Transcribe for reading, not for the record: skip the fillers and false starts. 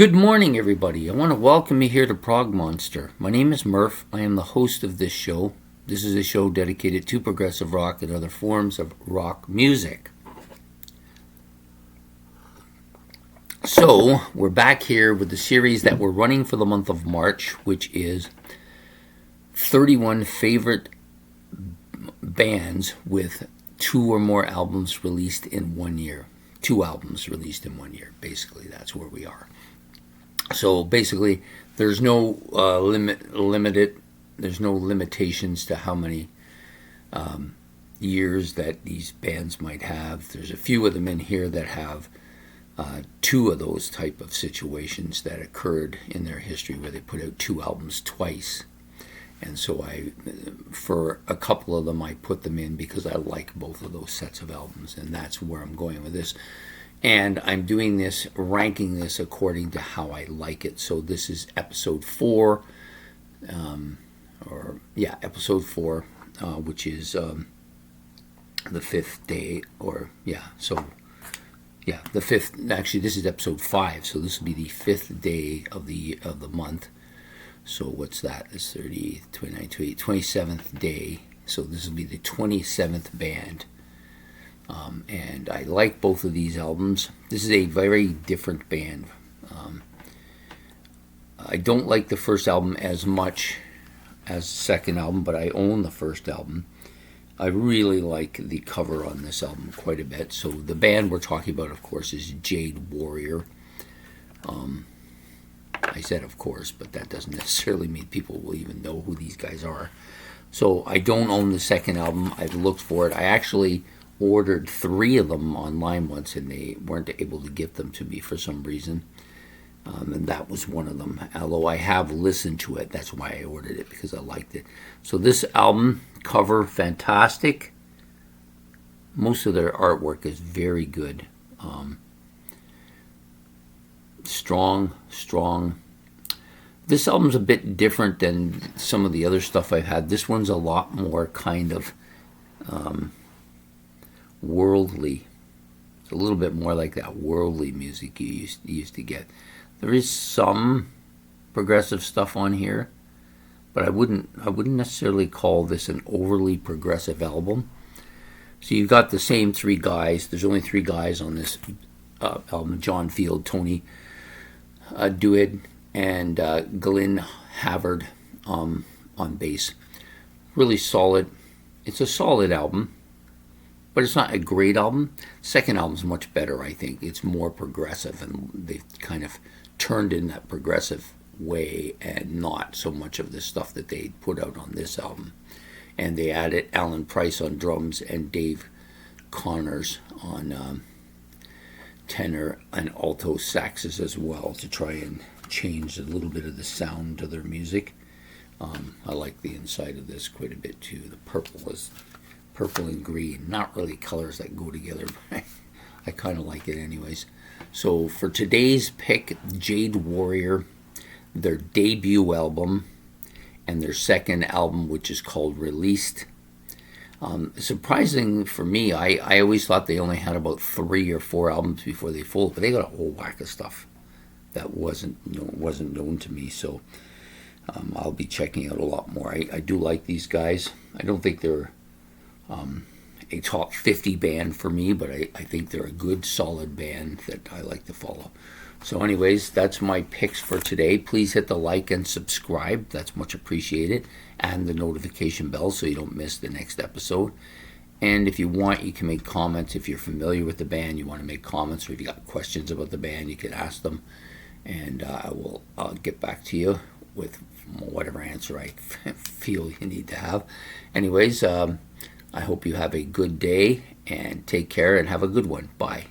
Good morning, everybody. I want to welcome you here to Prog Monster. My name is Murph. I am the host of this show. This is a show dedicated to progressive rock and other forms of rock music. So, we're back here with the series that we're running for the month of March, which is 31 favorite bands with 2 or more albums released in 1 year. 2 albums released in 1 year. Basically, that's where we are. So basically, there's no there's no limitations to how many years that these bands might have. There's a few of them in here that have 2 of those type of situations that occurred in their history where they put out 2 albums twice. And so for a couple of them, I put them in because I like both of those sets of albums, and that's where I'm going with this. And I'm doing this, ranking this according to how I like it. So this is episode 4, episode 4, which is the 5th day, the 5th. Actually, this is episode 5, so this will be the 5th day of the month. So what's that? It's 30, 29, 28, 27th day. So this will be the 27th band. And I like both of these albums. This is a very different band. I don't like the first album as much as the second album, but I own the first album. I really like the cover on this album quite a bit. So the band we're talking about, of course, is Jade Warrior. I said of course, but that doesn't necessarily mean people will even know who these guys are. So I don't own the second album. I've looked for it. I actually ordered 3 of them online once, and they weren't able to get them to me for some reason. And that was one of them. Although I have listened to it, that's why I ordered it, because I liked it. So this album cover, fantastic. Most of their artwork is very good. Strong. This album's a bit different than some of the other stuff I've had. This one's a lot more kind of worldly. It's a little bit more like that worldly music you used to get. There is some progressive stuff on here, but I wouldn't necessarily call this an overly progressive album. So you've got the same 3 guys. There's only 3 guys on this album: John Field, Tony Duid, and Glyn Havard on bass. Really solid. It's a solid album, but it's not a great album. Second album's much better, I think. It's more progressive, and they've kind of turned in that progressive way and not so much of the stuff that they put out on this album. And they added Alan Price on drums and Dave Connors on tenor and alto saxes as well, to try and change a little bit of the sound to their music. I like the inside of this quite a bit too. The purple and green, not really colors that go together, but I kind of like it anyways. So for today's pick, Jade Warrior, their debut album and their second album, which is called Released. Surprising for me, I always thought they only had about 3 or 4 albums before they folded, but they got a whole whack of stuff that wasn't known to me. So I'll be checking out a lot more. I do like these guys. I don't think they're a top 50 band for me, but I think they're a good, solid band that I like to follow. So anyways, that's my picks for today. Please hit the like and subscribe. That's much appreciated. And the notification bell so you don't miss the next episode. And if you want, you can make comments. If you're familiar with the band, you want to make comments, or if you got questions about the band, you can ask them. And I'll get back to you with whatever answer I feel you need to have. Anyways, I hope you have a good day, and take care and have a good one. Bye.